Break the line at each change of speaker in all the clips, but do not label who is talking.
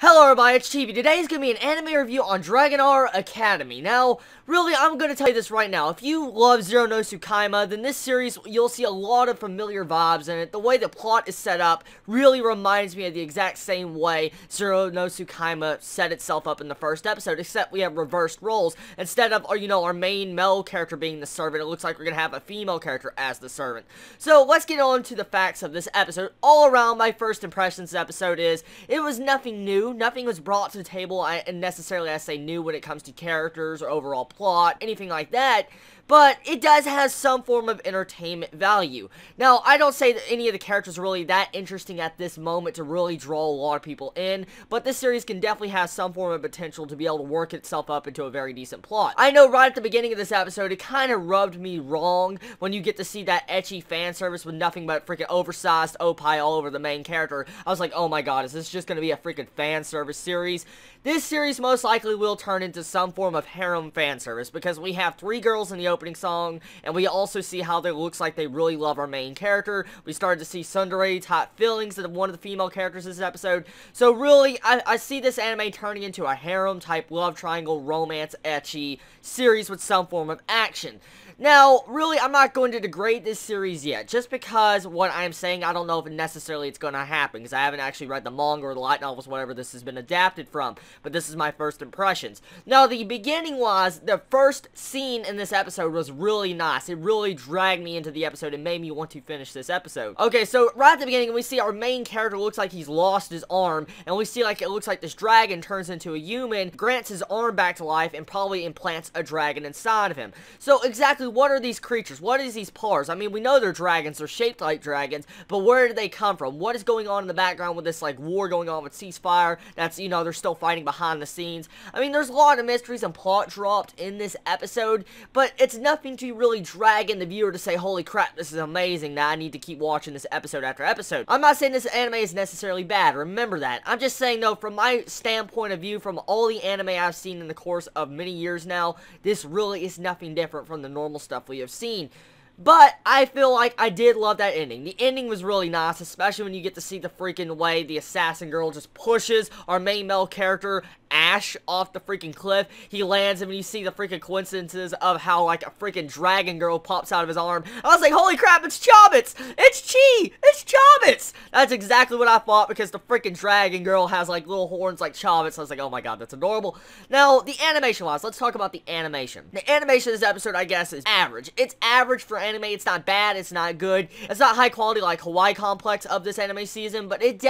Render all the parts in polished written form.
Hello everybody, it's Chibi. Today is going to be an anime review on Dragonar Academy. Now, really, I'm going to tell you this right now. If you love Zero no Tsukaima, then this series, you'll see a lot of familiar vibes in it. The way the plot is set up really reminds me of the exact same way Zero no Tsukaima set itself up in the first episode, except we have reversed roles. Instead of, our main male character being the servant, it looks like we're going to have a female character as the servant. So, let's get on to the facts of this episode. All around, my first impressions of this episode is, it was nothing new. Nothing was brought to the table, and necessarily I say new when it comes to characters or overall plot, anything like that, but it does have some form of entertainment value. Now, I don't say that any of the characters are really that interesting at this moment to really draw a lot of people in, but this series can definitely have some form of potential to be able to work itself up into a very decent plot. I know right at the beginning of this episode, it kind of rubbed me wrong when you get to see that ecchi fan service with nothing but freaking oversized opie all over the main character. I was like, oh my god, is this just going to be a freaking fan service series? This series most likely will turn into some form of harem fan service, because we have 3 girls in the opening song, and we also see how they looks like they really love our main character. We started to see tsundere type feelings of one of the female characters this episode. So really, I see this anime turning into a harem type love triangle romance ecchi series with some form of action. Now, really, I'm not going to degrade this series yet, just because what I'm saying, I don't know if necessarily it's going to happen, because I haven't actually read the manga or the light novels, whatever this has been adapted from, but this is my first impressions. Now, the beginning-wise, the first scene in this episode was really nice. It really dragged me into the episode and made me want to finish this episode. Okay, so right at the beginning, we see our main character looks like he's lost his arm, and we see like it looks like this dragon turns into a human, grants his arm back to life, and probably implants a dragon inside of him. So, exactly what are these creatures? What is these pars? I mean, we know they're dragons, they're shaped like dragons, but where did they come from? What is going on in the background with this, like, war going on with ceasefire? That's, they're still fighting behind the scenes. I mean, there's a lot of mysteries and plot dropped in this episode, but it's nothing to really drag in the viewer to say, holy crap, this is amazing, now I need to keep watching this episode after episode. I'm not saying this anime is necessarily bad, remember that. I'm just saying, though, from my standpoint of view, from all the anime I've seen in the course of many years now, this really is nothing different from the normal stuff we have seen. But I feel like I did love that ending. The ending was really nice, especially when you get to see the freaking way the assassin girl just pushes our main male character, Ash, off the freaking cliff. He lands, and when you see the freaking coincidences of how, like, a freaking dragon girl pops out of his arm, I was like, holy crap, it's Chobits! It's Chi! It's Chobits! That's exactly what I thought, because the freaking dragon girl has, like, little horns like Chobits. I was like, oh my god, that's adorable. Now, the animation-wise, let's talk about the animation. The animation of this episode, I guess, is average. It's average for anime. It's not bad, it's not good, it's not high quality like Hawaii Complex of this anime season, but it's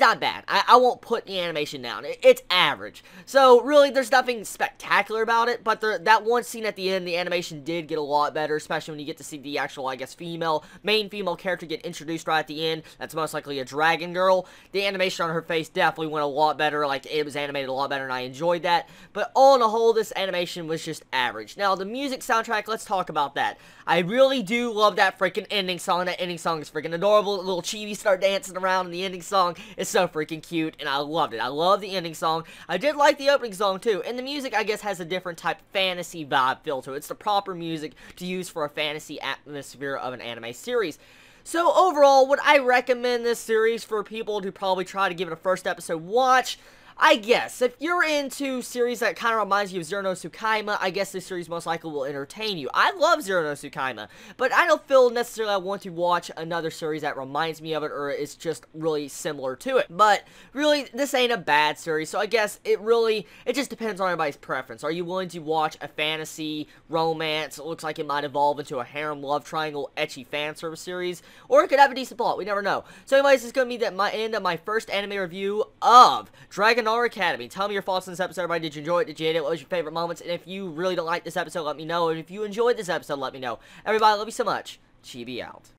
not bad. I won't put the animation down. It's average. So really, there's nothing spectacular about it, but that one scene at the end, the animation did get a lot better, especially when you get to see the actual, I guess, main female character get introduced right at the end. That's most likely a dragon girl. The animation on her face definitely went a lot better, like, it was animated a lot better, and I enjoyed that. But all in a whole, this animation was just average. Now, the music soundtrack, let's talk about that. I really do love that freaking ending song. That ending song is freaking adorable. Little Chibi start dancing around in the ending song. It's so freaking cute, and I loved it. I love the ending song. I did like the opening song, too. And the music, I guess, has a different type of fantasy vibe feel to it. It's the proper music to use for a fantasy atmosphere of an anime series. So, overall, would I recommend this series for people to probably try to give it a first episode watch? I guess. If you're into series that kind of reminds you of Zero no Tsukaima, I guess this series most likely will entertain you. I love Zero no Tsukaima, but I don't feel necessarily I want to watch another series that reminds me of it, or is just really similar to it. But, really, this ain't a bad series, so I guess it just depends on everybody's preference. Are you willing to watch a fantasy, romance, it looks like it might evolve into a harem love triangle ecchi fan service series, or it could have a decent plot, we never know. So anyways, this is going to be my end of my first anime review of Dragonar Academy. Tell me your thoughts on this episode, everybody. Did you enjoy it? Did you hate it? What was your favorite moments? And if you really don't like this episode, let me know. And if you enjoyed this episode, let me know. Everybody, love you so much. Chibi out.